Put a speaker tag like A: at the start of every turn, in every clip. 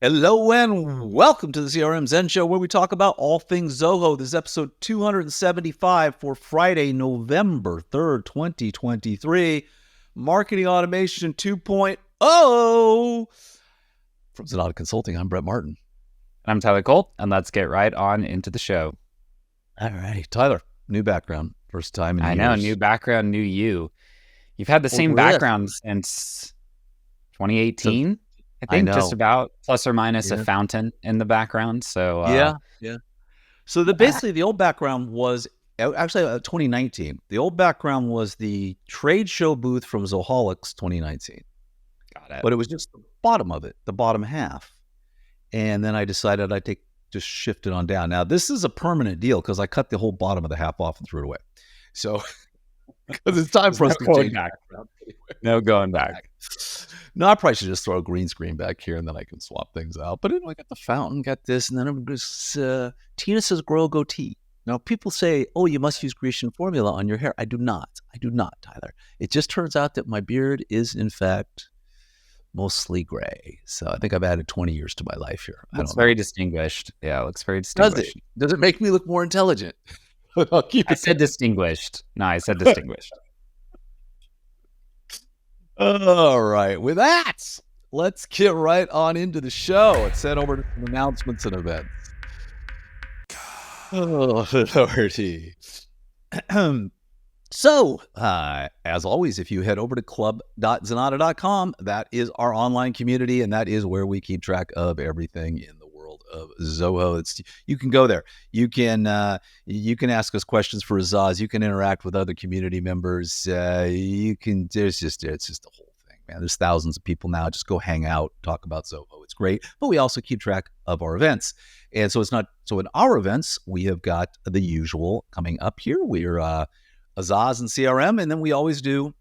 A: Hello and welcome to the CRM Zen Show, where we talk about all things Zoho. This is episode 275 for Friday, November 3rd, 2023. Marketing Automation 2.0. From Zenatta Consulting, I'm Brett Martin.
B: I'm Tyler Colt, and let's get right on into the show.
A: All right, Tyler, new background. First time in years.
B: I know, new background, new you. You've had the same background since 2018. I think just about, plus or minus a fountain in the background. So
A: yeah. So basically the old background was actually 2019. The old background was the trade show booth from Zoholics 2019.
B: Got it.
A: But it was just the bottom of it, the bottom half. And then I decided I'd just shift it on down. Now this is a permanent deal because I cut the whole bottom of the half off and threw it away. So because it's time for us to change
B: back. No going back.
A: No, I probably should just throw a green screen back here and then I can swap things out. But I got the fountain, got this, and then I'm just, Tina says grow a goatee. Now, people say, oh, you must use Grecian formula on your hair. I do not, Tyler. It just turns out that my beard is, in fact, mostly gray. So I think I've added 20 years to my life here.
B: Looks very distinguished. Yeah, it looks very distinguished.
A: Does it make me look more intelligent?
B: I said distinguished. No, I said distinguished.
A: All right. With that, let's get right on into the show. Let's head over to some announcements and events. Oh, Lordy. So, as always, if you head over to club.zenatta.com, that is our online community, and that is where we keep track of everything in the world of Zoho. You can go there. You can ask us questions for Azaz. You can interact with other community members. It's just a whole thing, man. There's thousands of people now. Just go hang out, talk about Zoho. It's great. But we also keep track of our events. And so in our events, we have got the usual coming up here. We're Azaz and CRM, and then we always do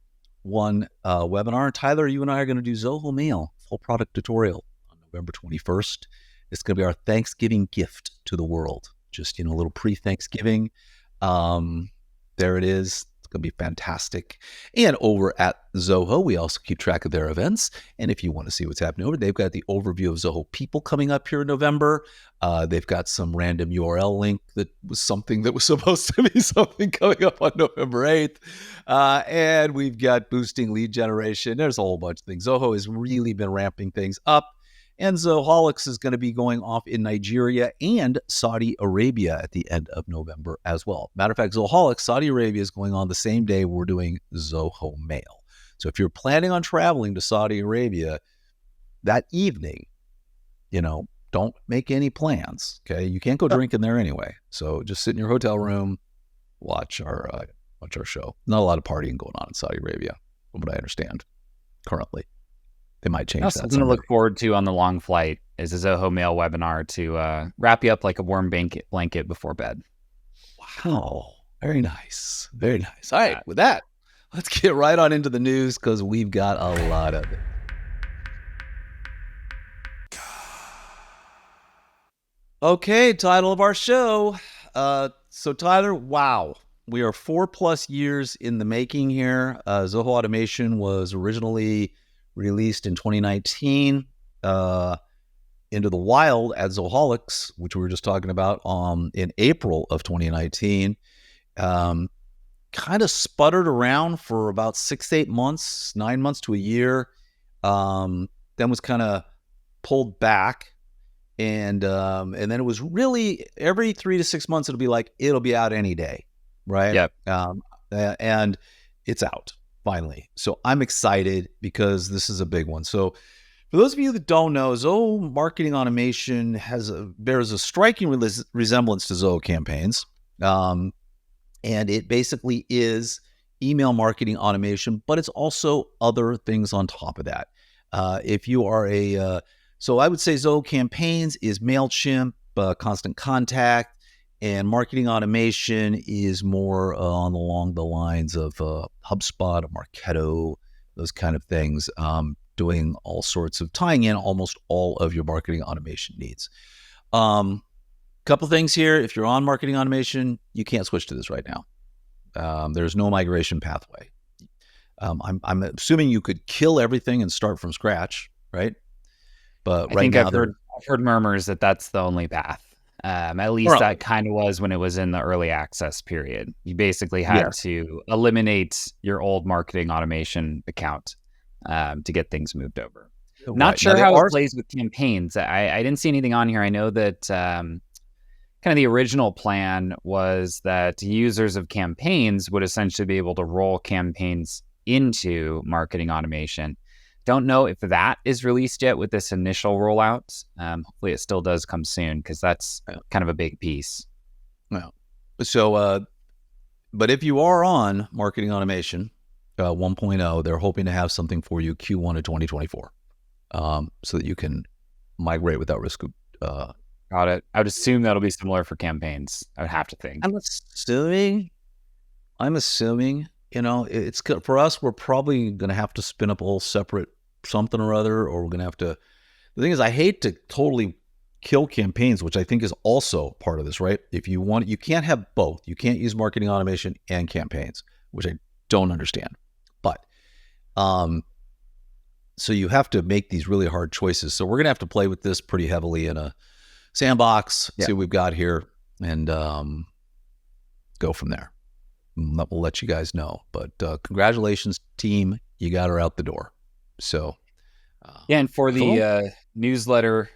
A: one webinar. And Tyler, you and I are going to do Zoho Mail, full product tutorial on November 21st. It's going to be our Thanksgiving gift to the world. Just, a little pre-Thanksgiving. There it is. It's going to be fantastic. And over at Zoho, we also keep track of their events. And if you want to see what's happening they've got the overview of Zoho People coming up here in November. They've got some random URL link that was something that was supposed to be something coming up on November 8th. And we've got boosting lead generation. There's a whole bunch of things. Zoho has really been ramping things up. And Zoholics is going to be going off in Nigeria and Saudi Arabia at the end of November as well. Matter of fact, Zoholics, Saudi Arabia is going on the same day we're doing Zoho Mail. So if you're planning on traveling to Saudi Arabia that evening, don't make any plans, okay? You can't go drinking there anyway. So just sit in your hotel room, watch our show. Not a lot of partying going on in Saudi Arabia, from what I understand currently. They might change that.
B: Something to look forward to on the long flight is a Zoho Mail webinar to wrap you up like a warm blanket before bed.
A: Wow. Very nice. Very nice. All right. With that, let's get right on into the news because we've got a lot of it. Okay. Title of our show. So Tyler, wow. We are 4+ years in the making here. Zoho Automation was originally released in 2019 into the wild at Zoholics, which we were just talking about in April of 2019. Kind of sputtered around for about 6 to 8 months, 9 months to a year. Then was kind of pulled back. And then it was really every 3 to 6 months, it'll be out any day. Right.
B: Yep.
A: And it's out. Finally. So I'm excited because this is a big one. So for those of you that don't know, Zoho Marketing Automation bears a striking resemblance to Zoho Campaigns. And it basically is email marketing automation, but it's also other things on top of that. If you are so I would say Zoho Campaigns is MailChimp, Constant Contact, and marketing automation is more along the lines of HubSpot, Marketo, those kind of things, doing all sorts of tying in almost all of your marketing automation needs. Couple things here. If you're on marketing automation, you can't switch to this right now. There's no migration pathway. I'm assuming you could kill everything and start from scratch, right? But
B: I've heard I've heard murmurs that that's the only path. At least that kind of was when it was in the early access period. You basically had to eliminate your old marketing automation account to get things moved over. Not sure how it plays with campaigns. I didn't see anything on here. I know that kind of the original plan was that users of campaigns would essentially be able to roll campaigns into marketing automation. Don't know if that is released yet with this initial rollout. Hopefully it still does come soon because that's kind of a big piece.
A: Well, so, but if you are on marketing automation 1.0, they're hoping to have something for you Q1 of 2024 so that you can migrate without risk.
B: Got it. I would assume that'll be similar for campaigns. I would have to think.
A: I'm assuming, it's good for us. We're probably going to have to spin up a whole separate something or other, or we're going to have to. The thing is, I hate to totally kill campaigns, which I think is also part of this, right? If you want, you can't have both. You can't use marketing automation and campaigns, which I don't understand. But, so you have to make these really hard choices. So we're going to have to play with this pretty heavily in a sandbox, see what we've got here, and go from there. We'll let you guys know. But congratulations, team. You got her out the door. So
B: and for the newsletter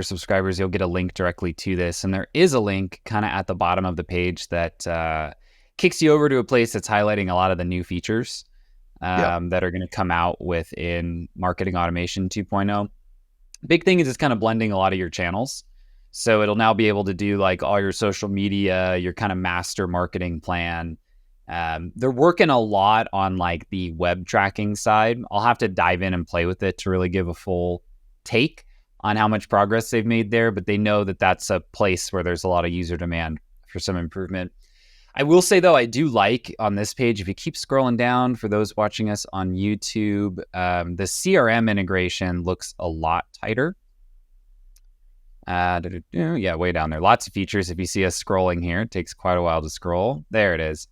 B: subscribers, you'll get a link directly to this. And there is a link kind of at the bottom of the page that kicks you over to a place that's highlighting a lot of the new features that are going to come out within Marketing Automation 2.0. Big thing is it's kind of blending a lot of your channels. So it'll now be able to do like all your social media, your kind of master marketing plan. They're working a lot on like the web tracking side. I'll have to dive in and play with it to really give a full take on how much progress they've made there. But they know that that's a place where there's a lot of user demand for some improvement. I will say, though, I do like on this page, if you keep scrolling down for those watching us on YouTube, the CRM integration looks a lot tighter. Yeah, way down there. Lots of features. If you see us scrolling here, it takes quite a while to scroll. There it is.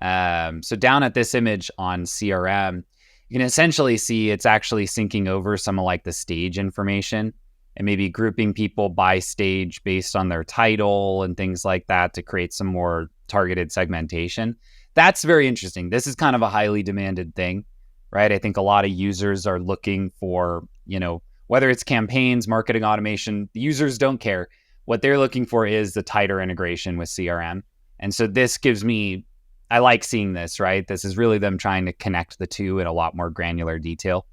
B: So down at this image on CRM, you can essentially see it's actually syncing over some of like the stage information and maybe grouping people by stage based on their title and things like that to create some more targeted segmentation. That's very interesting. This is kind of a highly demanded thing, right? I think a lot of users are looking for, whether it's campaigns, marketing automation, the users don't care. What they're looking for is the tighter integration with CRM. And so this gives me, I like seeing this, right? This is really them trying to connect the two in a lot more granular detail.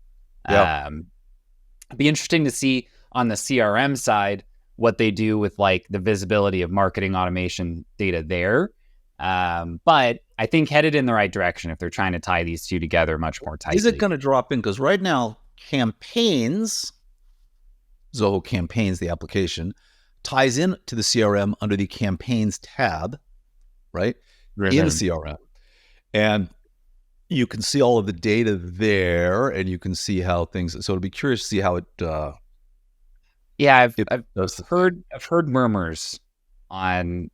A: Yep.
B: It'd be interesting to see on the CRM side what they do with like the visibility of marketing automation data there. But I think headed in the right direction if they're trying to tie these two together much more tightly.
A: Is it going to drop in? Because right now, campaigns, Zoho Campaigns, the application, ties in to the CRM under the Campaigns tab, right? In the CRM. And you can see all of the data there, and you can see how things. So it'll be curious to see how it.
B: I've heard murmurs on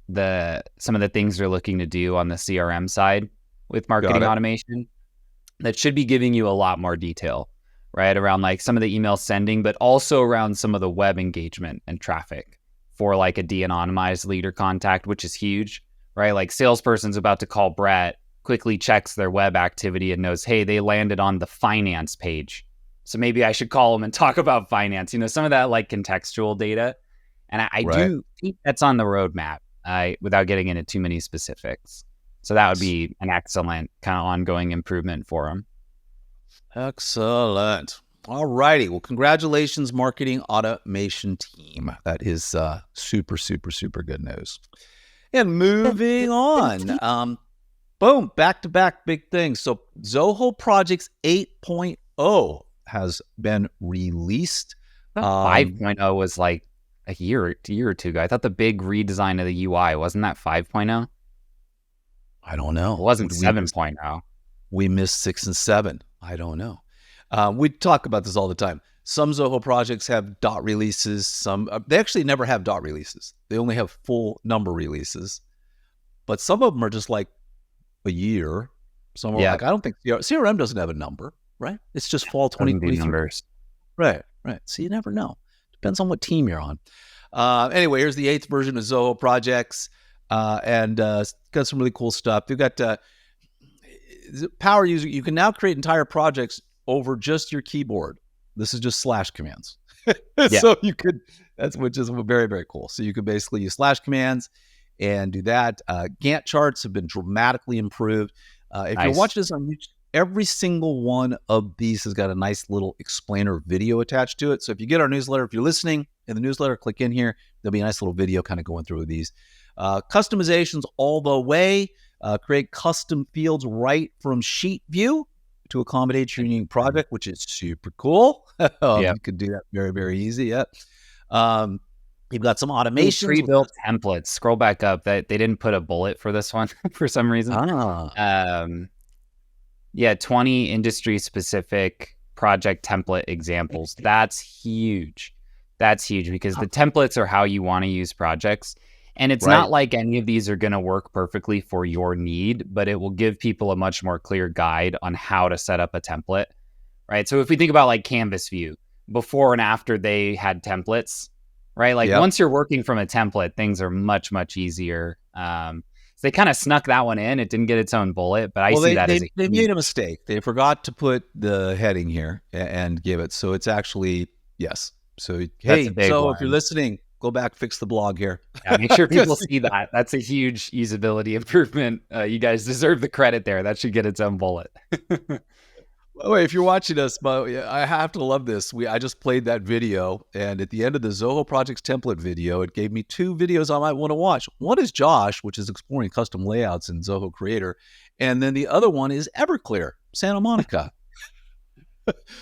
B: some of the things they're looking to do on the CRM side with marketing automation that should be giving you a lot more detail, right? Around like some of the email sending, but also around some of the web engagement and traffic for like a de-anonymized leader contact, which is huge, right? Like salesperson's about to call Brett, quickly checks their web activity and knows, hey, they landed on the finance page. So maybe I should call them and talk about finance, some of that like contextual data. And I do think that's on the roadmap without getting into too many specifics. So that would be an excellent kind of ongoing improvement for them.
A: Excellent. All righty. Well, congratulations, marketing automation team. That is super, super, super good news. And moving on. Boom, back-to-back big things. So Zoho Projects 8.0 has been released.
B: 5.0 was like a year or two ago. I thought the big redesign of the UI, wasn't that 5.0?
A: I don't know.
B: It wasn't 7.0.
A: We missed 6 and 7. I don't know. We talk about this all the time. Some Zoho projects have dot releases. Some they actually never have dot releases. They only have full number releases. But some of them are just like a year. Some are like, I don't think CRM doesn't have a number, right? It's just fall 2023.
B: Numbers.
A: Right. So you never know. Depends on what team you're on. Anyway, here's the 8th version of Zoho Projects, and got some really cool stuff. They've got power user. You can now create entire projects over just your keyboard. This is just slash commands. So you could, which is very, very cool. So you could basically use slash commands and do that. Gantt charts have been dramatically improved. If you're watching this on YouTube, every single one of these has got a nice little explainer video attached to it. So if you get our newsletter, if you're listening in the newsletter, click in here. There'll be a nice little video kind of going through these. Customizations all the way. Create custom fields right from sheet view to accommodate your unique project, which is super cool. You could do that very, very easy. You've got some automations.
B: Pre-built templates. Scroll back up. They didn't put a bullet for this one for some reason. 20 industry-specific project template examples. That's huge. That's huge because the templates are how you want to use projects. And it's not like any of these are going to work perfectly for your need, but it will give people a much more clear guide on how to set up a template, right? So if we think about like Canvas View, before and after they had templates, right? Like once you're working from a template, things are much, much easier. So they kind of snuck that one in. It didn't get its own bullet, but
A: they made a mistake. They forgot to put the heading here and give it. So it's actually, yes. So, hey, so if you're listening, go back, fix the blog here.
B: Make sure people see that. That's a huge usability improvement. You guys deserve the credit there. That should get its own bullet.
A: By the way, if you're watching us, I have to love this. I just played that video, and at the end of the Zoho Projects template video, it gave me 2 videos I might want to watch. One is Josh, which is exploring custom layouts in Zoho Creator, and then the other one is Everclear, Santa Monica.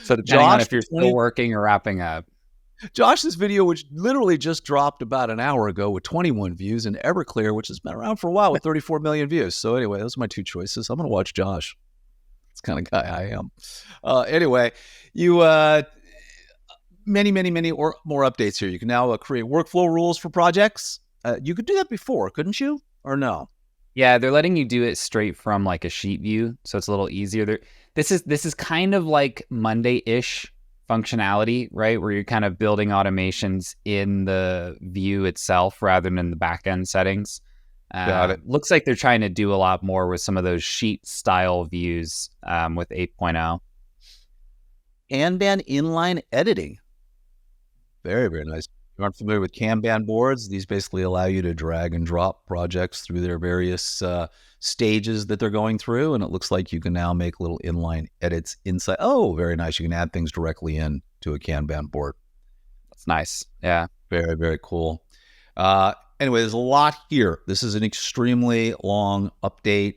B: So depending on if you're still working or wrapping up.
A: Josh's video, which literally just dropped about an hour ago with 21 views, and Everclear, which has been around for a while with 34 million views. So anyway, those are my 2 choices. I'm going to watch Josh. That's the kind of guy I am. Anyway, you many more updates here. You can now create workflow rules for projects. You could do that before, couldn't you? Or no?
B: Yeah, they're letting you do it straight from like a sheet view, so it's a little easier. This is kind of like Monday-ish functionality, right? Where you're kind of building automations in the view itself rather than in the backend settings.
A: Got it.
B: Looks like they're trying to do a lot more with some of those sheet style views with 8.0.
A: Kanban inline editing. Very, very nice. If you aren't familiar with Kanban boards, these basically allow you to drag and drop projects through their various stages that they're going through, and it looks like you can now make little inline edits inside. Oh, very nice. You can add things directly in to a Kanban board.
B: That's nice. Yeah.
A: Very, very cool. Anyway, there's a lot here. This is an extremely long update.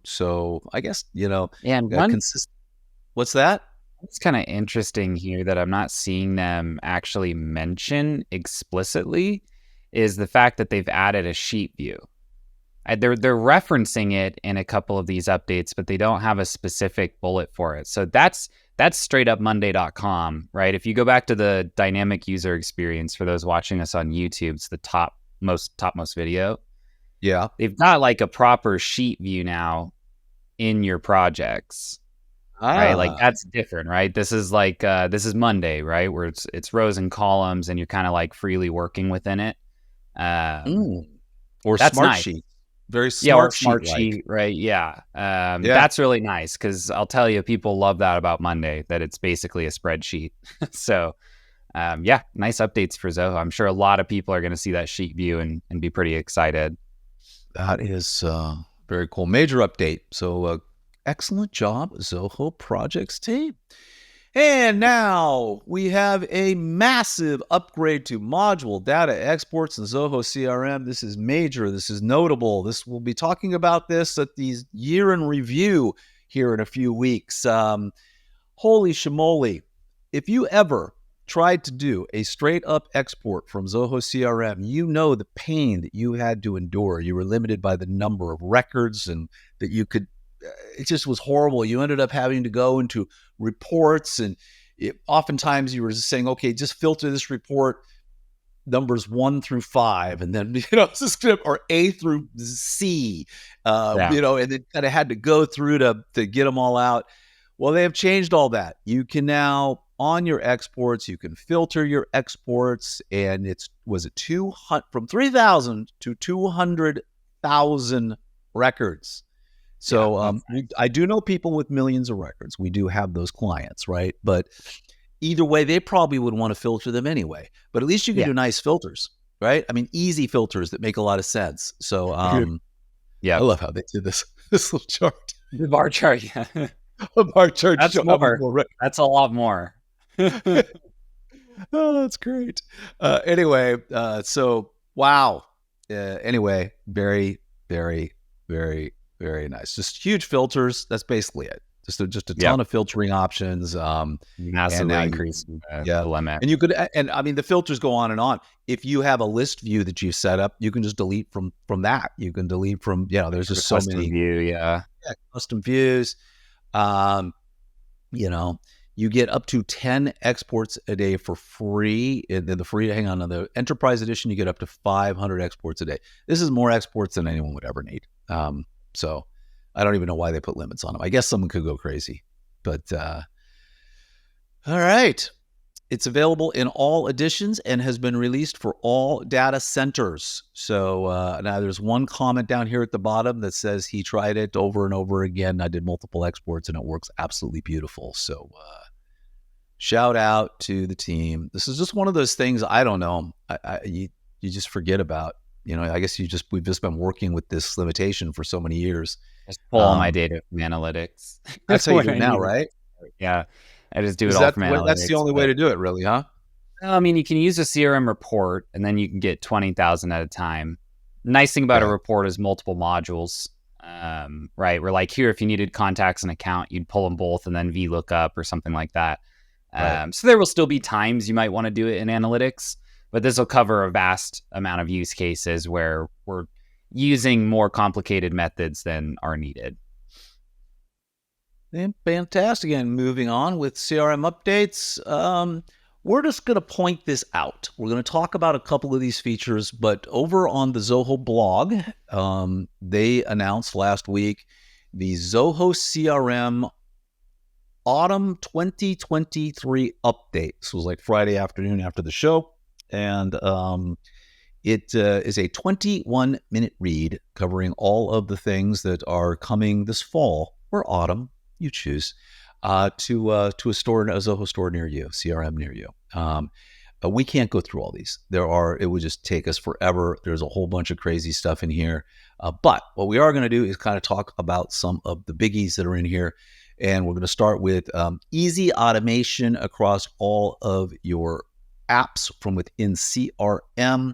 A: So I guess,
B: and
A: what's that?
B: It's kind of interesting here that I'm not seeing them actually mention explicitly is the fact that they've added a sheet view. They're referencing it in a couple of these updates, but they don't have a specific bullet for it. So that's straight up Monday.com, right? If you go back to the dynamic user experience for those watching us on YouTube, it's the topmost video.
A: Yeah.
B: They've got like a proper sheet view now in your projects. Right, like that's different, right? This is like this is Monday, right? Where it's rows and columns, and you're kind of like freely working within it.
A: Or
B: that's
A: smart
B: nice.
A: sheet, very smart,
B: sheet, right? Yeah, that's really nice because I'll tell you, people love that about Monday, that it's basically a spreadsheet. So, nice updates for Zoho. I'm sure a lot of people are going to see that sheet view and be pretty excited.
A: That is very cool. Major update. So. Excellent job, Zoho Projects team. And now we have a massive upgrade to module data exports in Zoho CRM. This is major. This is notable. We'll be talking about this at the year in review here in a few weeks. Holy shamoly. If you ever tried to do a straight up export from Zoho CRM, you know the pain that you had to endure. You were limited by the number of records and that you could. It just was horrible. You ended up having to go into reports, and oftentimes you were just saying, okay, just filter this report numbers 1 through 5, and then, script or A through C, and then kind of had to go through to get them all out. Well, they have changed all that. You can now on your exports. You can filter your exports, and was it 200 from 3,000 to 200,000 records. So nice. I do know people with millions of records. We do have those clients, right? But either way, they probably would want to filter them anyway. But at least you can do nice filters, right? I mean, easy filters that make a lot of sense. So I love how they did this little chart.
B: The bar chart, yeah.
A: A bar chart.
B: That's more. That's a lot more.
A: Oh, that's great. Anyway, so wow. Anyway, very, very, very, very nice. Just huge filters. That's basically it. Just a ton of filtering options.
B: Massively increasing the limit.
A: And you could, and I mean, the filters go on and on. If you have a list view that you set up, you can just delete from that. You can delete from, there's just so many
B: view,
A: custom views. You get up to 10 exports a day for free. And then on the enterprise edition, you get up to 500 exports a day. This is more exports than anyone would ever need. So I don't even know why they put limits on them. I guess someone could go crazy, but all right. It's available in all editions and has been released for all data centers. So now there's one comment down here at the bottom that says he tried it over and over again. I did multiple exports and it works absolutely beautiful. So shout out to the team. This is just one of those things, I don't know, you just forget about. I guess we've just been working with this limitation for so many years.
B: Just pull all my data from analytics.
A: That's how you do it now, right?
B: Yeah. I just do it all from analytics.
A: That's the only way to do it, really, huh?
B: I mean, you can use a CRM report, and then you can get 20,000 at a time. Nice thing about a report is multiple modules, right? Where like here, if you needed contacts and account, you'd pull them both and then VLOOKUP or something like that. So there will still be times you might want to do it in analytics, but this will cover a vast amount of use cases where we're using more complicated methods than are needed.
A: And fantastic. And moving on with CRM updates, we're just going to point this out. We're going to talk about a couple of these features, but over on the Zoho blog, they announced last week the Zoho CRM Autumn 2023 update. This was like Friday afternoon after the show. And it is a 21-minute read covering all of the things that are coming this fall or autumn, you choose, to a Zoho store near you, CRM near you. We can't go through all these. It would just take us forever. There's a whole bunch of crazy stuff in here. But what we are going to do is kind of talk about some of the biggies that are in here. And we're going to start with easy automation across all of your apps from within CRM.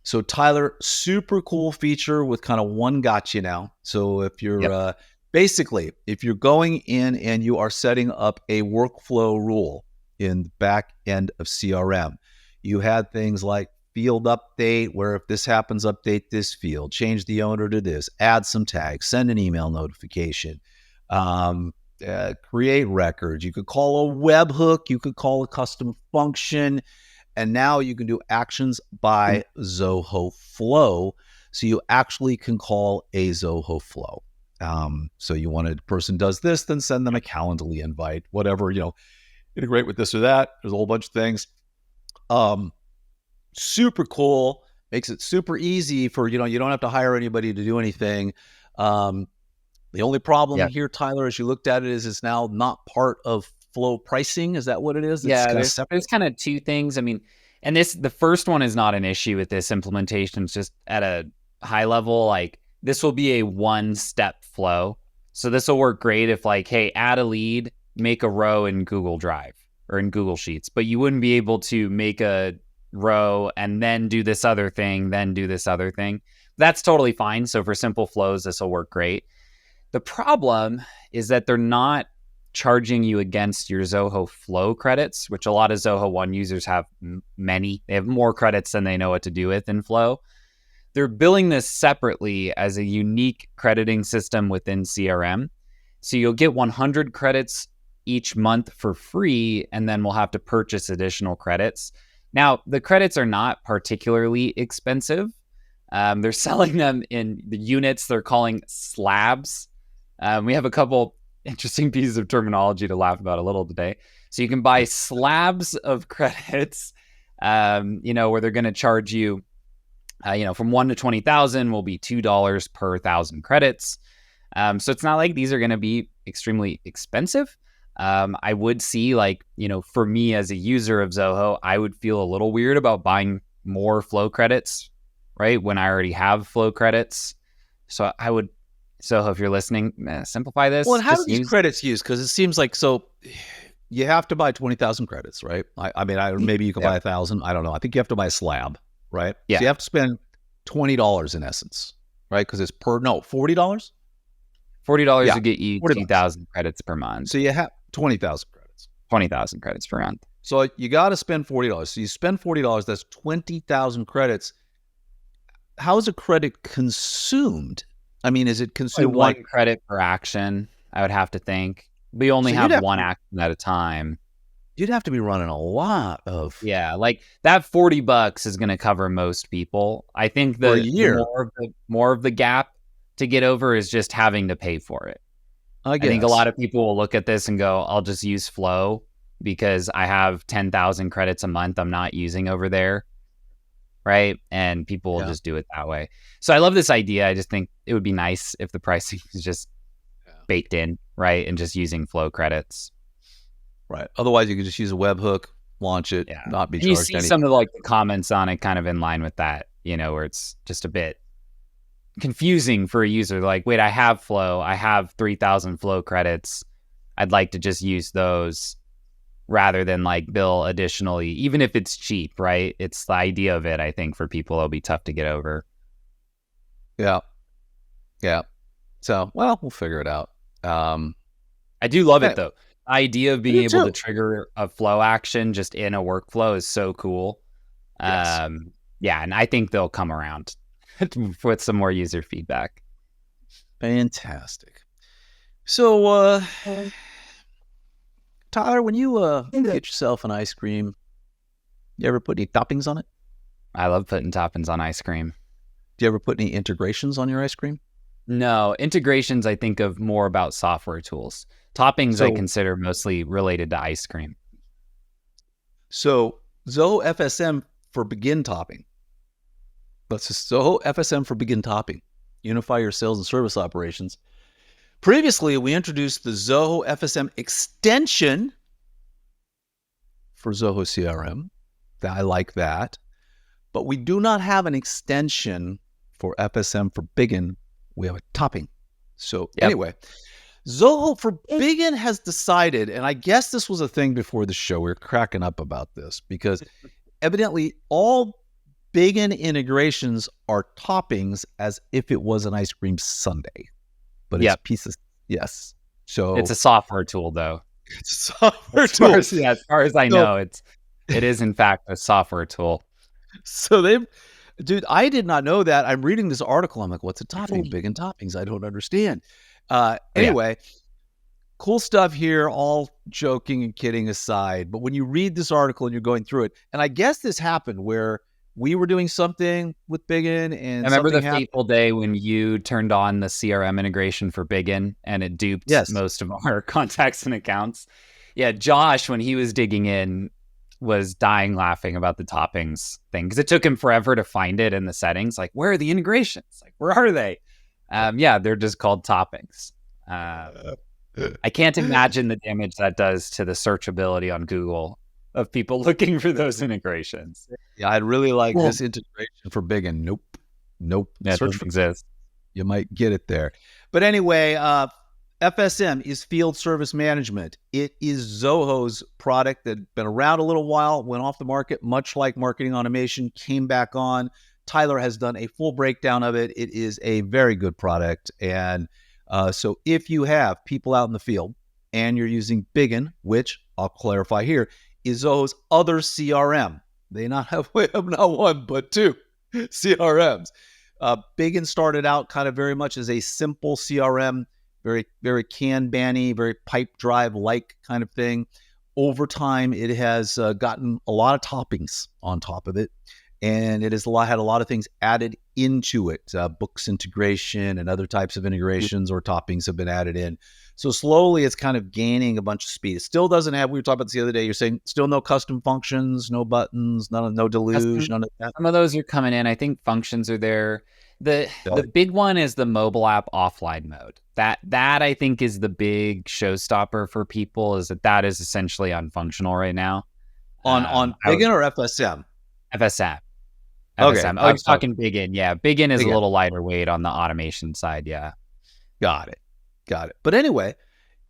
A: So Tyler, super cool feature with kind of one gotcha now. So if you're basically, if you're going in and you are setting up a workflow rule in the back end of CRM, you had things like field update, where if this happens, update this field, change the owner to this, add some tags, send an email notification, create records. You could call a webhook, you could call a custom function, and now you can do actions by Zoho Flow. So you actually can call a Zoho Flow. So you want a person does this, then send them a Calendly invite, whatever, integrate with this or that. There's a whole bunch of things. Super cool. Makes it super easy for, you don't have to hire anybody to do anything. The only problem here, Tyler, as you looked at it, is it's now not part of Flow pricing. Is that what it is?
B: There's kind of two things. I mean, and the first one is not an issue with this implementation. It's just at a high level, like this will be a one-step flow. So this will work great if like, hey, add a lead, make a row in Google Drive or in Google Sheets, but you wouldn't be able to make a row and then do this other thing, then do this other thing. That's totally fine. So for simple flows, this will work great. The problem is that they're not charging you against your Zoho Flow credits, which a lot of Zoho One users have many. They have more credits than they know what to do with in Flow. They're billing this separately as a unique crediting system within CRM. So you'll get 100 credits each month for free, and then we'll have to purchase additional credits. Now, the credits are not particularly expensive. They're selling them in the units they're calling slabs. We have a couple interesting pieces of terminology to laugh about a little today. So you can buy slabs of credits, where they're going to charge you, from 1 to 20,000 will be $2 per 1,000 credits. So it's not like these are going to be extremely expensive. I would see, for me as a user of Zoho, I would feel a little weird about buying more flow credits, right? When I already have flow credits. So I would, Zoho, if you're listening, simplify this.
A: Well, and how are these credits used? Because it seems like, so you have to buy 20,000 credits, right? Maybe you can buy 1,000. I don't know. I think you have to buy a slab, right?
B: Yeah.
A: So you have to spend $20 in essence, right? Because it's $40?
B: $40 to get you 2,000 credits per month.
A: So you have 20,000 credits.
B: 20,000 credits per month.
A: So you got to spend $40. So you spend $40, that's 20,000 credits. How is a credit consumed? I mean, is it consumed
B: one credit per action? I would have to think. We only have one action at a time.
A: You'd have to be running a lot of...
B: Yeah, like that $40 is going to cover most people. I think the more of the gap to get over is just having to pay for it. I think a lot of people will look at this and go, I'll just use Flow because I have 10,000 credits a month I'm not using over there. Right. And people will just do it that way. So I love this idea. I just think it would be nice if the pricing is just baked in, right? And just using Flow credits.
A: Right. Otherwise, you could just use a webhook, launch it, not be charged
B: anything. You see some of the comments on it kind of in line with that, where it's just a bit confusing for a user. Like, wait, I have Flow. I have 3,000 Flow credits. I'd like to just use those rather than bill additionally, even if it's cheap, right? It's the idea of it, I think, for people, it'll be tough to get over.
A: Yeah. Yeah. So, well, we'll figure it out.
B: I do love it, though. The idea of being able to trigger a Flow action just in a workflow is so cool. Yes. And I think they'll come around with some more user feedback.
A: Fantastic. So, Tyler, when you get yourself an ice cream, you ever put any toppings on it?
B: I love putting toppings on ice cream.
A: Do you ever put any integrations on your ice cream?
B: No, integrations I think of more about software tools. Toppings I consider mostly related to ice cream.
A: So Zoho FSM for Bigin topping. Let's just Zoho FSM for Bigin topping. Unify your sales and service operations. Previously, we introduced the Zoho FSM extension for Zoho CRM. I like that. But we do not have an extension for FSM for Bigin. We have a topping. So anyway, Zoho for Bigin has decided, and I guess this was a thing before the show. We were cracking up about this because evidently all Bigin integrations are toppings as if it was an ice cream sundae. But it's pieces. Yes. So
B: it's a software tool, though.
A: It's a software tool.
B: As far as I know, it is in fact a software tool.
A: So dude, I did not know that. I'm reading this article. I'm like, what's a topping? Bigin toppings. I don't understand. Anyway, cool stuff here, all joking and kidding aside. But when you read this article and you're going through it, and I guess this happened where we were doing something with Bigin, and
B: I remember the fateful day when you turned on the CRM integration for Bigin and it duped most of our contacts and accounts. Yeah, Josh, when he was digging in, was dying laughing about the toppings thing because it took him forever to find it in the settings. Like, where are the integrations? Like, where are they? They're just called toppings. I can't imagine the damage that does to the searchability on Google of people looking for those integrations.
A: Yeah, I'd really like this integration for Bigin. Nope.
B: That doesn't exist.
A: You might get it there. But anyway, FSM is Field Service Management. It is Zoho's product that had been around a little while, went off the market, much like marketing automation, came back on. Tyler has done a full breakdown of it. It is a very good product. And so if you have people out in the field and you're using Bigin, which I'll clarify here, is Zoho's other CRM. They have not one, but two CRMs. Bigin started out kind of very much as a simple CRM, very, very Kanban-y, very pipe drive-like kind of thing. Over time, it has gotten a lot of toppings on top of it, and it has had a lot of things added into it. Books integration and other types of integrations or toppings have been added in. So slowly it's kind of gaining a bunch of speed. It still doesn't have, we were talking about this the other day, you're saying still no custom functions, no buttons, no deluge, none of that.
B: Some of those are coming in. I think functions are there. The big one is the mobile app offline mode. That I think is the big showstopper for people, is that is essentially unfunctional right now.
A: On Bigin or FSM?
B: FSM.
A: Okay.
B: FSM. Oh, you're talking Bigin. Yeah, Bigin is a little lighter weight on the automation side. Yeah.
A: Got it. But anyway,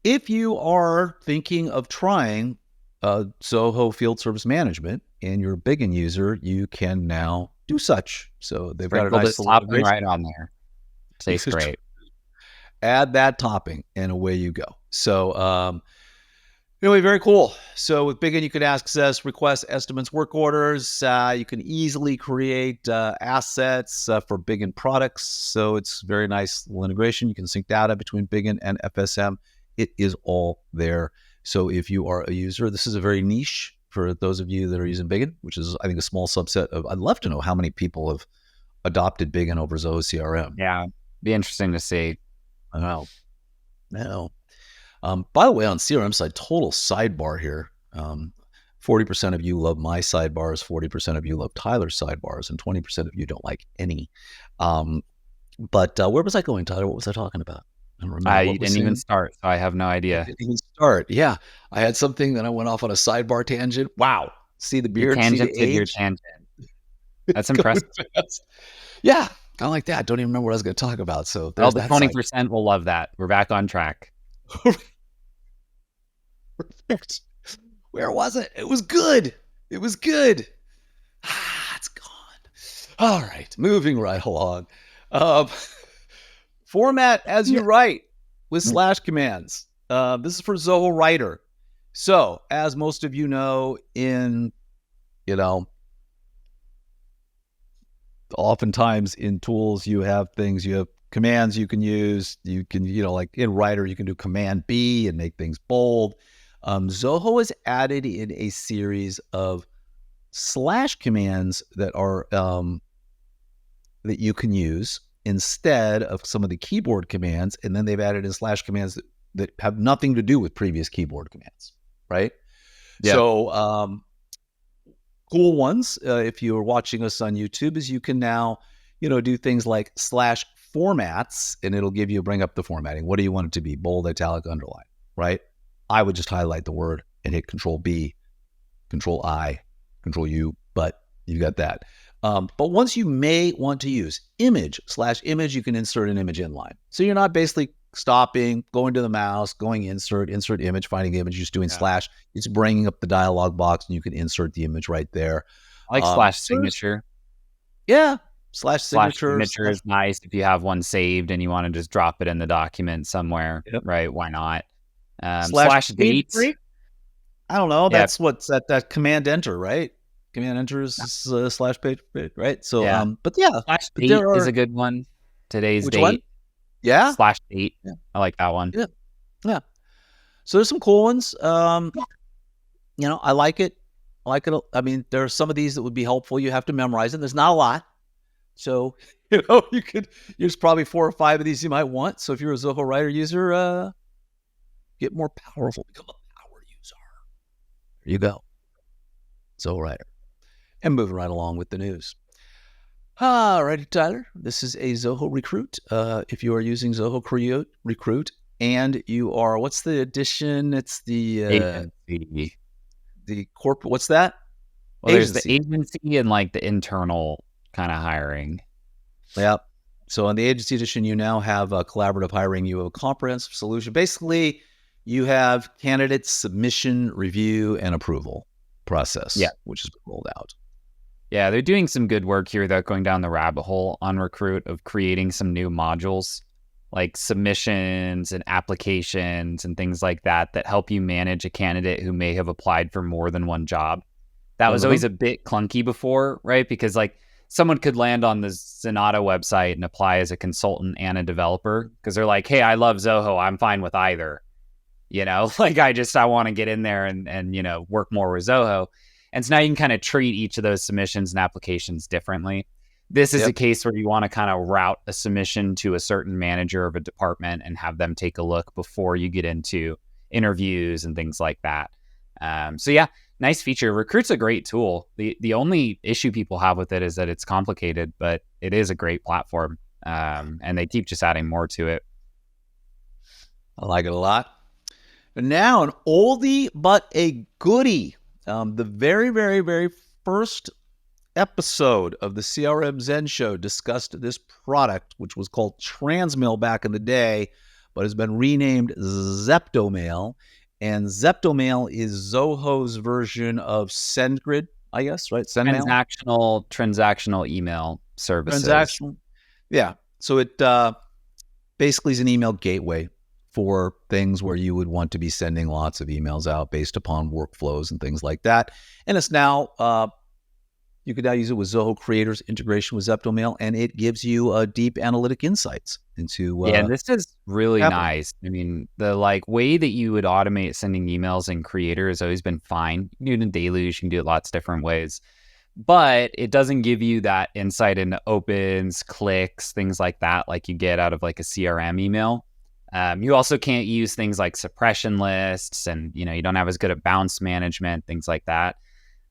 A: if you are thinking of trying Zoho Field Service Management and you're a Bigin user, you can now do such. So they've got a nice little
B: topping right on there. Tastes great.
A: Add that topping and away you go. So anyway, very cool. So with Bigin, you can access requests, estimates, work orders. You can easily create assets for Bigin products. So it's very nice little integration. You can sync data between Bigin and FSM. It is all there. So if you are a user, this is a very niche for those of you that are using Bigin, which is, I think, a small subset of, I'd love to know how many people have adopted Bigin over Zoho CRM.
B: Yeah, be interesting to see.
A: I know. By the way, on CRM side, total sidebar here. 40% of you love my sidebars, 40% of you love Tyler's sidebars, and 20% of you don't like any. But where was I going, Tyler? What was I talking about? I don't remember.
B: You didn't even start, so I have no idea.
A: I didn't even start. Yeah. I had something, then I went off on a sidebar tangent. Wow. See the beard, see the age.
B: Your tangent. That's impressive.
A: Yeah. Kind of like that. I don't even remember what I was going to talk about. So
B: the 20% will love that. We're back on track.
A: Perfect. Where was it? It was good. It's gone. All right. Moving right along. Format as you write with slash commands. This is for Zoho Writer. So, as most of you know, oftentimes in tools, you have commands you can use. You can, like in Writer, you can do Command B and make things bold. Zoho has added in a series of slash commands that are that you can use instead of some of the keyboard commands, and then they've added in slash commands that have nothing to do with previous keyboard commands, right? Yeah. So cool ones, if you're watching us on YouTube, is you can now, do things like slash formats, and it'll bring up the formatting. What do you want it to be? Bold, italic, underline, right? I would just highlight the word and hit Control B, Control I, Control U, but you got that. But once you may want to use image/image, you can insert an image inline. So you're not basically stopping, going to the mouse, going insert image, finding the image, just doing slash. It's bringing up the dialog box and you can insert the image right there.
B: I like slash signature.
A: Yeah. Slash signature
B: is nice if you have one saved and you want to just drop it in the document somewhere, right? Why not? Slash date.
A: I don't know. That's what's that command enter, right? Command enter is slash page, right? So, but yeah.
B: Slash date is a good one. Today's date.
A: One? Yeah.
B: Slash date. Yeah. I like that one.
A: Yeah. So there's some cool ones. I like it. I mean, there are some of these that would be helpful. You have to memorize them. There's not a lot. So, there's probably 4 or 5 of these you might want. So if you're a Zoho Writer user, get more powerful, become a power user. There you go. Zoho Writer. And moving right along with the news. All righty, Tyler. This is a Zoho Recruit. If you are using Zoho Recruit and you are, what's the edition? It's the corporate. What's that?
B: Well, there's the agency and like the internal kind of hiring.
A: Yeah. So on the agency edition, you now have collaborative hiring. You have a comprehensive solution. Basically, you have candidate submission, review, and approval process, which has been rolled out.
B: Yeah, they're doing some good work here without going down the rabbit hole on Recruit of creating some new modules like submissions and applications and things like that help you manage a candidate who may have applied for more than one job. That was always a bit clunky before, right? Because like someone could land on the Zenatta website and apply as a consultant and a developer because they're like, hey, I love Zoho. I'm fine with either. Like I want to get in there and work more with Zoho. And so now you can kind of treat each of those submissions and applications differently. This is a case where you want to kind of route a submission to a certain manager of a department and have them take a look before you get into interviews and things like that. So yeah, nice feature. Recruit's a great tool. The only issue people have with it is that it's complicated, but it is a great platform. And they keep just adding more to it.
A: I like it a lot. And now an oldie but a goodie. The very, very, very first episode of the CRM Zen Show discussed this product, which was called Transmail back in the day, but has been renamed ZeptoMail. And ZeptoMail is Zoho's version of SendGrid, I guess, right?
B: Transactional email services.
A: Transactional. Yeah. So it basically is an email gateway for things where you would want to be sending lots of emails out based upon workflows and things like that. And it's now, you could now use it with Zoho Creators integration with ZeptoMail, and it gives you deep analytic insights into.
B: And this is really nice. I mean, the way that you would automate sending emails in Creator has always been fine. You can do it in Deluge, you can do it lots of different ways, but it doesn't give you that insight into opens, clicks, things like that, like you get out of like a CRM email. You also can't use things like suppression lists, and you don't have as good at bounce management, things like that.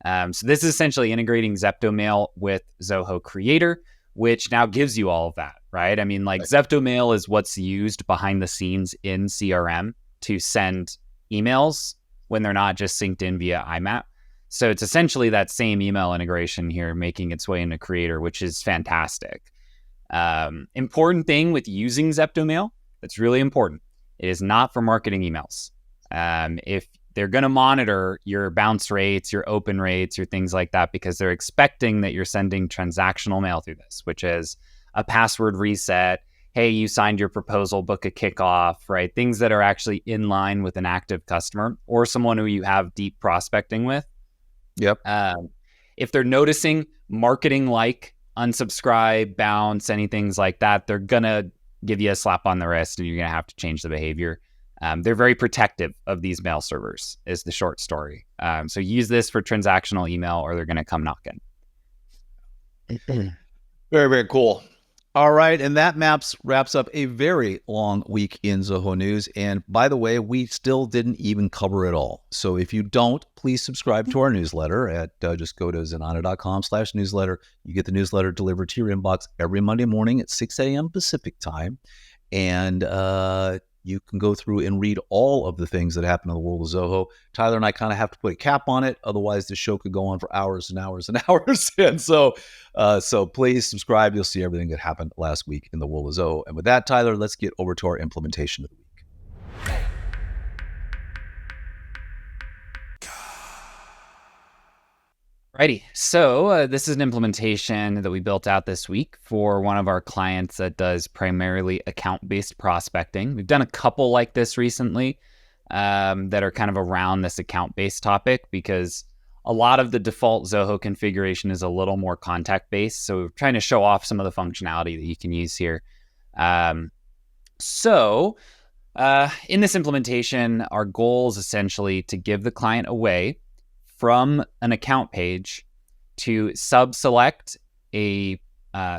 B: So this is essentially integrating ZeptoMail with Zoho Creator, which now gives you all of that, right? I mean, ZeptoMail is what's used behind the scenes in CRM to send emails when they're not just synced in via IMAP. So it's essentially that same email integration here making its way into Creator, which is fantastic. Important thing with using ZeptoMail, that's really important. It is not for marketing emails. If they're going to monitor your bounce rates, your open rates, your things like that, because they're expecting that you're sending transactional mail through this, which is a password reset. Hey, you signed your proposal, book a kickoff, right? Things that are actually in line with an active customer or someone who you have deep prospecting with.
A: Yep.
B: If they're noticing marketing like unsubscribe, bounce, anything like that, they're going to give you a slap on the wrist and you're going to have to change the behavior. They're very protective of these mail servers is the short story. So use this for transactional email or they're going to come knocking.
A: Very, very cool. All right. And that wraps up a very long week in Zoho News. And by the way, we still didn't even cover it all. So if you don't, please subscribe to our newsletter at just go to zenatta.com/newsletter. You get the newsletter delivered to your inbox every Monday morning at 6 a.m. Pacific time. And you can go through and read all of the things that happen in the world of Zoho. Tyler and I kind of have to put a cap on it. Otherwise, the show could go on for hours and hours and hours. And so please subscribe. You'll see everything that happened last week in the world of Zoho. And with that, Tyler, let's get over to our implementation of the week.
B: Righty. So this is an implementation that we built out this week for one of our clients that does primarily account-based prospecting. We've done a couple like this recently that are kind of around this account-based topic because a lot of the default Zoho configuration is a little more contact-based. So we're trying to show off some of the functionality that you can use here. In this implementation, our goal is essentially to give the client a way from an account page to sub-select a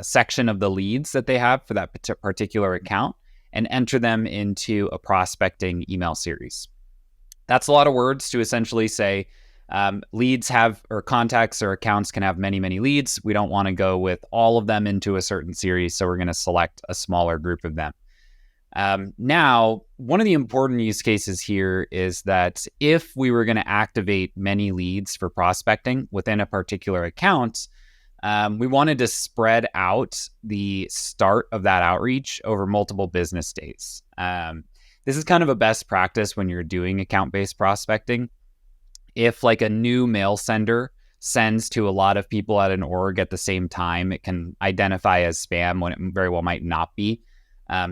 B: section of the leads that they have for that particular account and enter them into a prospecting email series. That's a lot of words to essentially say leads have, or contacts or accounts can have many, many leads. We don't want to go with all of them into a certain series, so we're going to select a smaller group of them. Now, one of the important use cases here is that if we were going to activate many leads for prospecting within a particular account, we wanted to spread out the start of that outreach over multiple business days. This is kind of a best practice when you're doing account-based prospecting. If like a new mail sender sends to a lot of people at an org at the same time, it can identify as spam when it very well might not be.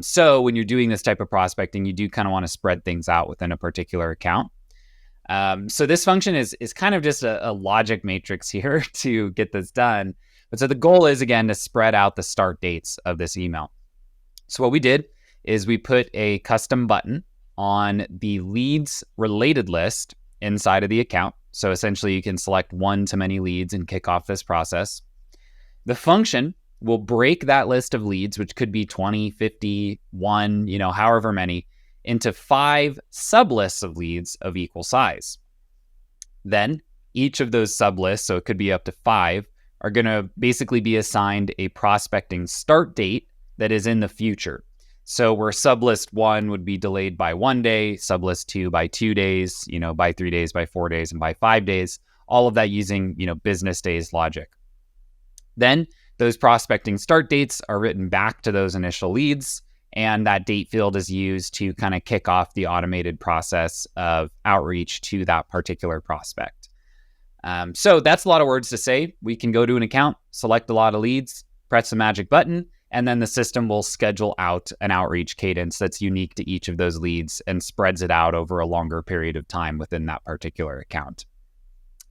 B: So when you're doing this type of prospecting, you do kind of want to spread things out within a particular account. So this function is kind of just a logic matrix here to get this done. But so the goal is, again, to spread out the start dates of this email. So what we did is we put a custom button on the leads related list inside of the account. So essentially you can select one to many leads and kick off this process. The function will break that list of leads, which could be 20, 50, 1, however many, into 5 sublists of leads of equal size. Then each of those sublists, so it could be up to 5, are going to basically be assigned a prospecting start date that is in the future. So where sublist 1 would be delayed by 1 day, sublist 2 by 2 days, by 3 days, by 4 days, and by 5 days, all of that using, business days logic. Then those prospecting start dates are written back to those initial leads, and that date field is used to kind of kick off the automated process of outreach to that particular prospect. So that's a lot of words to say. We can go to an account, select a lot of leads, press the magic button, and then the system will schedule out an outreach cadence that's unique to each of those leads and spreads it out over a longer period of time within that particular account.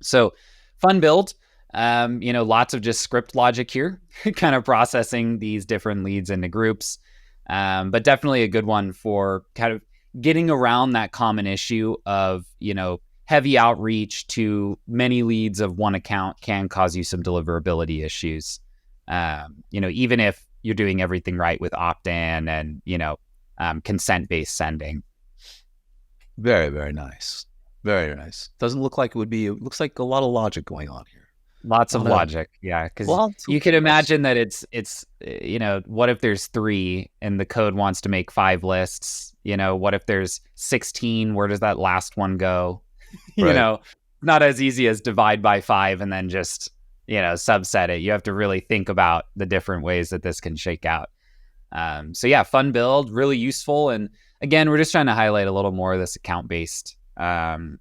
B: So fun build, lots of just script logic here, kind of processing these different leads into groups, but definitely a good one for kind of getting around that common issue of, heavy outreach to many leads of one account can cause you some deliverability issues. Even if you're doing everything right with opt-in and, consent-based sending.
A: Very, very nice. Very nice. Doesn't look like it would be, it looks like a lot of logic going on here.
B: Lots of logic. Yeah. Because you can imagine that it's, what if there's 3 and the code wants to make 5 lists? What if there's 16? Where does that last one go?
A: Right.
B: Not as easy as divide by 5 and then just, subset it. You have to really think about the different ways that this can shake out. So yeah, fun build, really useful. And again, we're just trying to highlight a little more of this account-based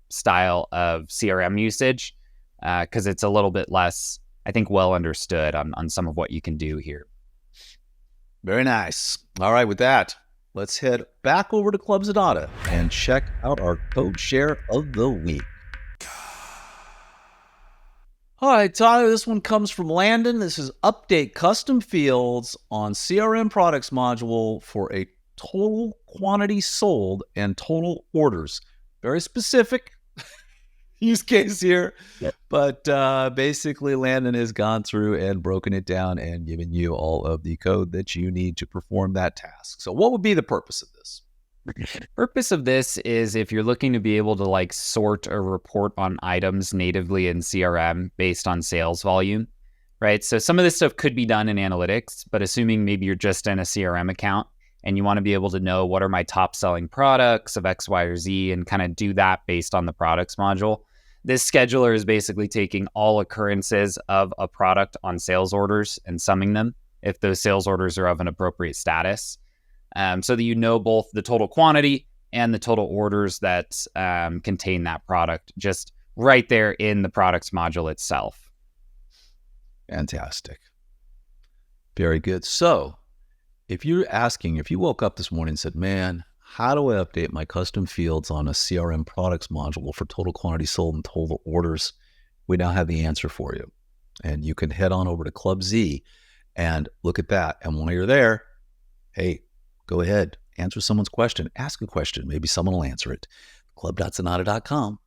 B: style of CRM usage because it's a little bit less, I think, well understood on some of what you can do here.
A: Very nice. All right, with that, let's head back over to Club Zenatta and check out our code share of the week. All right, Tyler, this one comes from Landon. This is update custom fields on CRM products module for a total quantity sold and total orders. Very specific use case here, but basically Landon has gone through and broken it down and given you all of the code that you need to perform that task. So what would be the purpose of this?
B: Purpose of this is if you're looking to be able to sort or report on items natively in CRM based on sales volume, right? So some of this stuff could be done in analytics, but assuming maybe you're just in a CRM account and you want to be able to know what are my top selling products of X, Y, or Z and kind of do that based on the products module. This scheduler is basically taking all occurrences of a product on sales orders and summing them if those sales orders are of an appropriate status. So that you know both the total quantity and the total orders that contain that product just right there in the products module itself.
A: Fantastic. Very good. So if you woke up this morning and said, man, how do I update my custom fields on a CRM products module for total quantity sold and total orders? We now have the answer for you. And you can head on over to Club Z and look at that. And while you're there, hey, go ahead, answer someone's question, ask a question. Maybe someone will answer it. club.zenatta.com.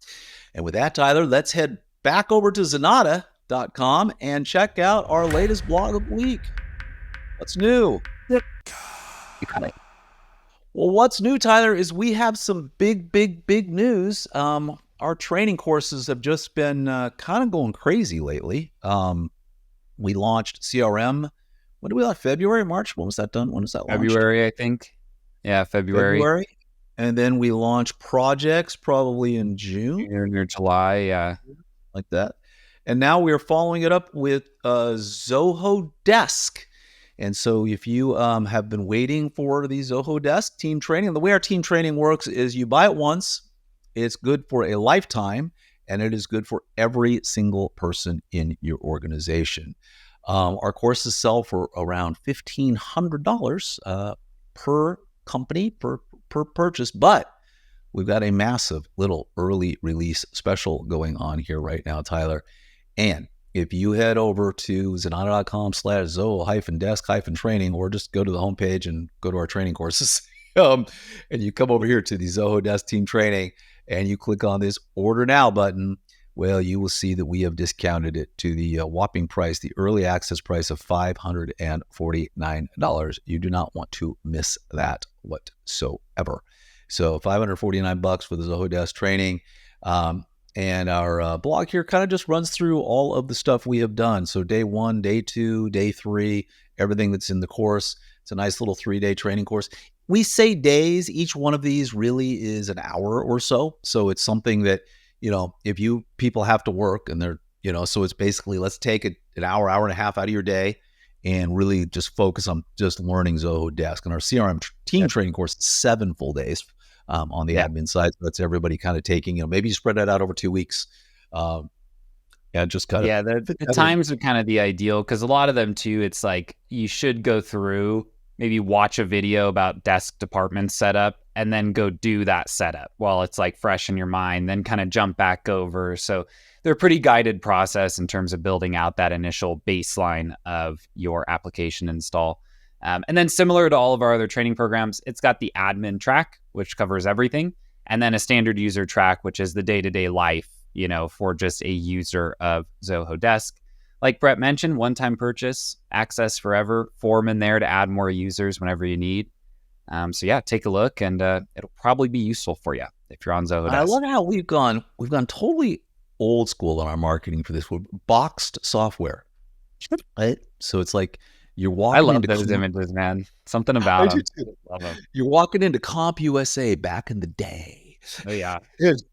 A: And with that, Tyler, let's head back over to zenatta.com and check out our latest blog of the week. What's new? Well, what's new, Tyler, is we have some big news. Our training courses have just been kind of going crazy lately. We launched CRM. When did we launch? February, March? When was that done? When was that launched?
B: February, I think. Yeah, February.
A: And then we launched projects probably in June.
B: Or July, yeah.
A: Like that. And now we're following it up with Zoho Desk. And so if you have been waiting for the Zoho Desk team training, the way our team training works is you buy it once, it's good for a lifetime, and it is good for every single person in your organization. Our courses sell for around $1,500 per company, per purchase, but we've got a massive little early release special going on here right now, Tyler. And if you head over to zenatta.com/Zoho-desk-training, or just go to the homepage and go to our training courses, and you come over here to the Zoho Desk Team Training, and you click on this Order Now button, well, you will see that we have discounted it to the whopping price, the early access price of $549. You do not want to miss that whatsoever. So $549 for the Zoho Desk training. And our blog here kind of just runs through all of the stuff we have done. So day 1, day 2, day 3, everything that's in the course. It's a nice little 3-day training course. We say days. Each one of these really is an hour or so. So it's something that, if people have to work and they're, so it's basically, let's take an hour, hour and a half out of your day and really just focus on just learning Zoho Desk. And our CRM team training course, 7 full days. On the admin side. So that's everybody kind of taking, maybe you spread that out over 2 weeks. Just kind of.
B: The times are kind of the ideal, because a lot of them too, it's like you should go through, maybe watch a video about desk department setup and then go do that setup while it's like fresh in your mind, then kind of jump back over. So they're a pretty guided process in terms of building out that initial baseline of your application install. And then similar to all of our other training programs, it's got the admin track, which covers everything, and then a standard user track, which is the day-to-day life, for just a user of Zoho Desk. Like Brett mentioned, one-time purchase, access forever, form in there to add more users whenever you need. So take a look, and it'll probably be useful for you if you're on Zoho Desk.
A: I love how we've gone totally old school in our marketing for this. We're boxed software, right? So it's like, you're walking.
B: I love those images, man. Something about them.
A: Love them. You're walking into Comp USA back in the day.
B: Oh yeah, used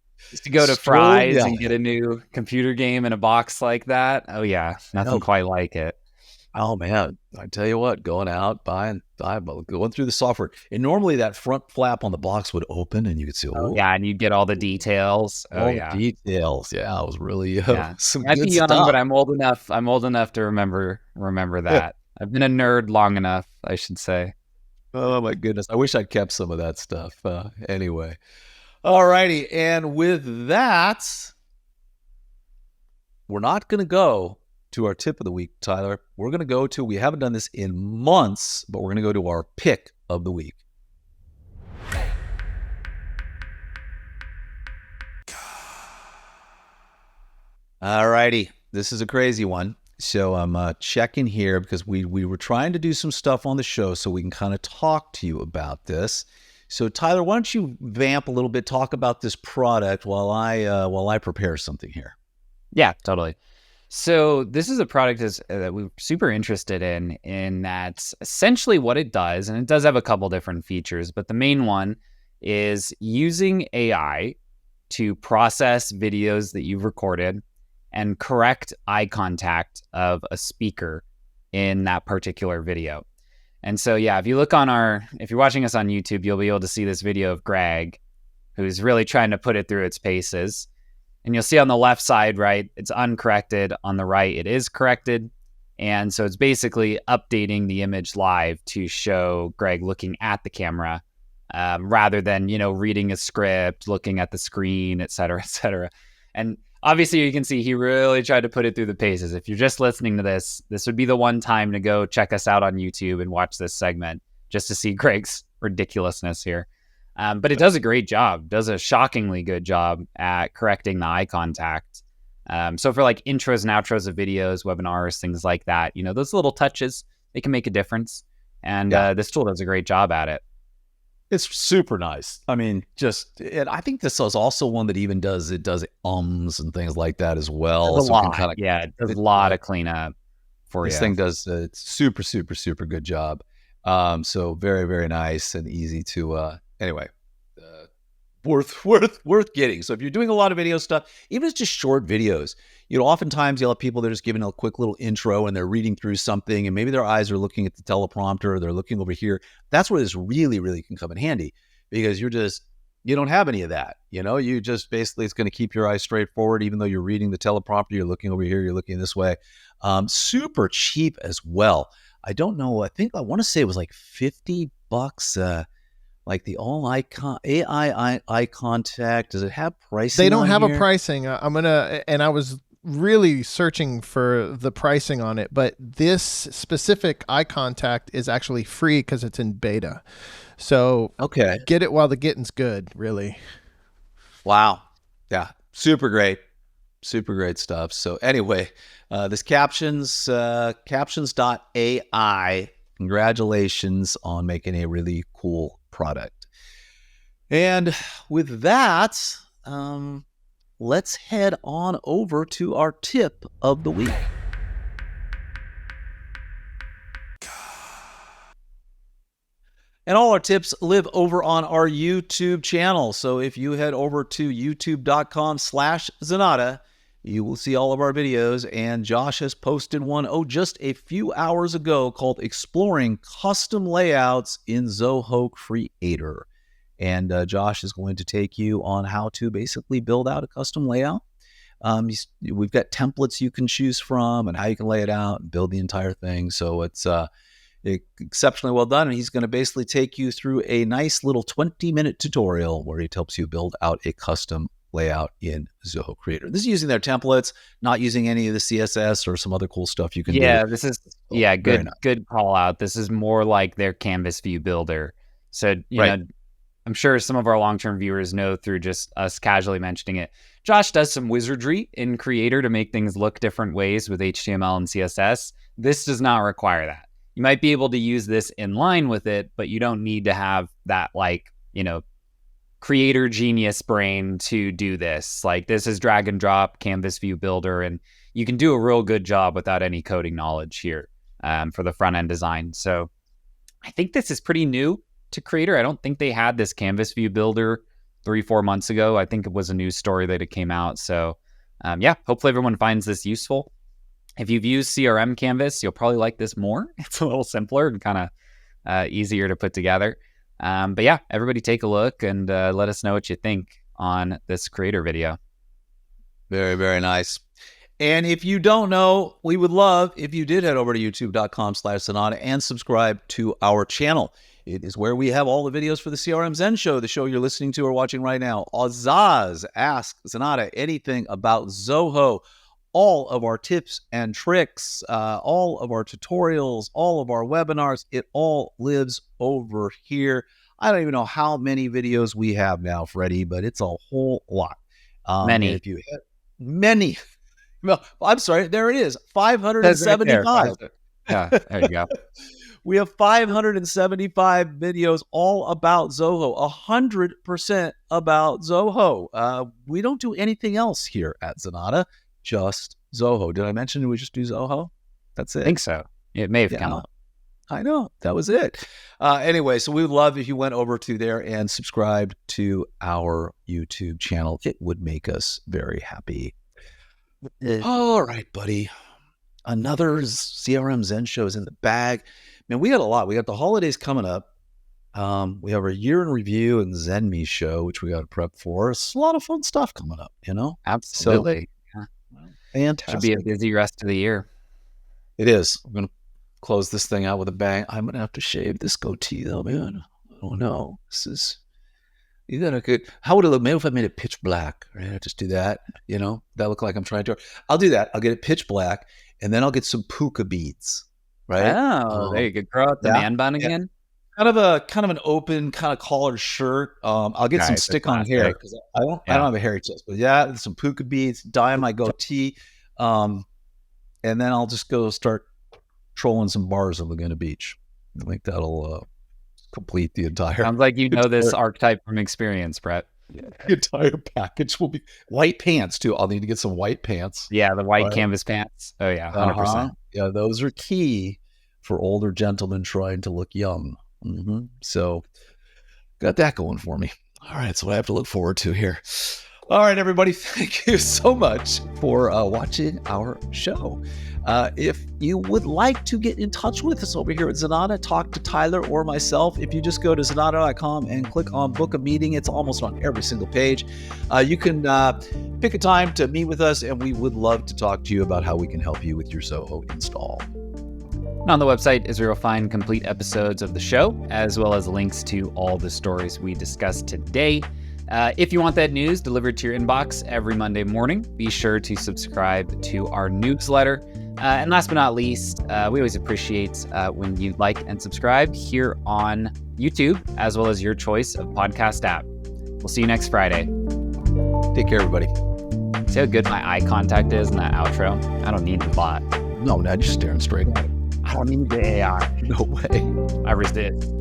B: to go to Fry's and get a new computer game in a box like that. Oh yeah, nothing quite like it.
A: Oh man, I tell you what, going out going through the software, and normally that front flap on the box would open, and you could see.
B: Oh yeah, and you'd get all the details.
A: Details. Yeah, it was really some
B: I'd
A: good
B: be young,
A: stuff.
B: but I'm old enough to remember that. I've been a nerd long enough, I should say.
A: Oh my goodness. I wish I'd kept some of that stuff. Anyway. All righty. And with that, we're not going to go to our tip of the week, Tyler. We're going to go to, we haven't done this in months, but we're going to go to our pick of the week. All righty. This is a crazy one. So I'm checking here because we were trying to do some stuff on the show so we can kind of talk to you about this. So Tyler, why don't you vamp a little bit, talk about this product while I prepare something here.
B: Yeah, totally. So this is a product that we're super interested in that essentially what it does, and it does have a couple different features, but the main one is using AI to process videos that you've recorded and correct eye contact of a speaker in that particular video. And so, if you're watching us on YouTube, you'll be able to see this video of Greg, who's really trying to put it through its paces. And you'll see on the left side, right, it's uncorrected. On the right, it is corrected. And so it's basically updating the image live to show Greg looking at the camera rather than, reading a script, looking at the screen, et cetera, et cetera. And obviously, you can see he really tried to put it through the paces. If you're just listening to this would be the one time to go check us out on YouTube and watch this segment just to see Greg's ridiculousness here. But it does a great job, does a shockingly good job at correcting the eye contact. So for like intros and outros of videos, webinars, things like that, those little touches, they can make a difference. And this tool does a great job at it.
A: It's super nice. I mean, I think this is also one that even does ums and things like that as well.
B: It does a lot of cleanup for you.
A: This thing does a super, super, super good job. So very, very nice and easy to, worth getting. So if you're doing a lot of video stuff, even if it's just short videos, oftentimes you'll have people that are just giving a quick little intro and they're reading through something and maybe their eyes are looking at the teleprompter or they're looking over here. That's where this really, really can come in handy because you don't have any of that. You just basically, it's going to keep your eyes straight forward, even though you're reading the teleprompter, you're looking over here, you're looking this way. Super cheap as well. I don't know. I want to say it was like $50, like the all AI eye contact. Does it have pricing?
C: They don't have a pricing. I was really searching for the pricing on it, but this specific eye contact is actually free because it's in beta. So get it while the getting's good, really.
A: Wow. Yeah. Super great. Super great stuff. So anyway, this captions.ai, congratulations on making a really cool product. And with that, let's head on over to our tip of the week. And all our tips live over on our YouTube channel. So if you head over to youtube.com/Zenatta, you will see all of our videos. And Josh has posted one, just a few hours ago called Exploring Custom Layouts in Zoho Creator. And Josh is going to take you on how to basically build out a custom layout. We've got templates you can choose from and how you can lay it out and build the entire thing. So it's exceptionally well done. And he's going to basically take you through a nice little 20-minute tutorial where he helps you build out a custom layout in Zoho Creator. This is using their templates, not using any of the CSS or some other cool stuff you can do.
B: Yeah, this is good call out. This is more like their Canvas view builder. So, you know, I'm sure some of our long-term viewers know through just us casually mentioning it. Josh does some wizardry in Creator to make things look different ways with HTML and CSS. This does not require that. You might be able to use this in line with it, but you don't need to have that, like, you know, creator genius brain to do this. Like, this is drag and drop Canvas view builder, and you can do a real good job without any coding knowledge here for the front end design. So I think this is pretty new to Creator. I don't think they had this Canvas view builder 3-4 months ago. I think it was a news story that it came out. So yeah, hopefully everyone finds this useful. If you've used CRM Canvas, you'll probably like this more. It's a little simpler and kind of easier to put together. But yeah, everybody take a look and let us know what you think on this Creator video.
A: Very, very nice. And if you don't know, we would love if you did head over to youtube.com/Zenatta and subscribe to our channel. It is where we have all the videos for the CRM Zen Show, the show you're listening to or watching right now. Azaz, Ask Zenatta anything about Zoho. All of our tips and tricks, all of our tutorials, all of our webinars, it all lives over here. I don't even know how many videos we have now, Freddie, but it's a whole lot.
B: Many.
A: If you many. Well, I'm sorry, there it is, 575.
B: Right there. Yeah, there you go.
A: We have 575 videos all about Zoho, 100% about Zoho. We don't do anything else here at Zenatta. Just Zoho. Did I mention we just do Zoho? That's it.
B: I think so. It may have come up.
A: I know. That was it. Anyway, so we would love if you went over to there and subscribed to our YouTube channel. It would make us very happy. All right, buddy. Another CRM Zen Show is in the bag. Man, we got a lot. We got the holidays coming up. We have our year in review and Zen Me show, which we got to prep for. It's a lot of fun stuff coming up, you know?
B: Absolutely.
A: Fantastic.
B: Should be a busy rest of the year.
A: It is. I'm going to close this thing out with a bang. I'm going to have to shave this goatee, though, man. Oh, no. This is... You got a good... How would it look? Maybe if I made it pitch black, right? I just do that, you know? That look like I'm trying to... I'll do that. I'll get it pitch black, and then I'll get some puka beads, right?
B: Oh, there you go. Grow out the man bun again?
A: Kind of an open, kind of collared shirt. I'll get some stick-on hair because I don't have a hairy chest, but yeah, some puka beads, dye my goatee, and then I'll just go start trolling some bars on Laguna Beach. I think that'll complete the entire.
B: Sounds like you know this archetype from experience, Brett.
A: The entire package will be white pants too. I'll need to get some white pants.
B: Yeah, the white canvas pants. Oh yeah, 100%.
A: Yeah, those are key for older gentlemen trying to look young. Mm-hmm. So got that going for me. All right, so what I have to look forward to here. All right, everybody, thank you so much for watching our show. If you would like to get in touch with us over here at Zenatta, talk to Tyler or myself, if you just go to Zenatta.com and click on book a meeting, it's almost on every single page. You can pick a time to meet with us, and we would love to talk to you about how we can help you with your Zoho install.
B: On the website is where you'll find complete episodes of the show, as well as links to all the stories we discussed today. If you want that news delivered to your inbox every Monday morning, be sure to subscribe to our newsletter. And last but not least, we always appreciate when you like and subscribe here on YouTube, as well as your choice of podcast app. We'll see you next Friday.
A: Take care, everybody.
B: See how good my eye contact is in that outro? I don't need the bot.
A: No, now you're staring straight at it.
B: I don't need the AI.
A: No way.
B: I resist.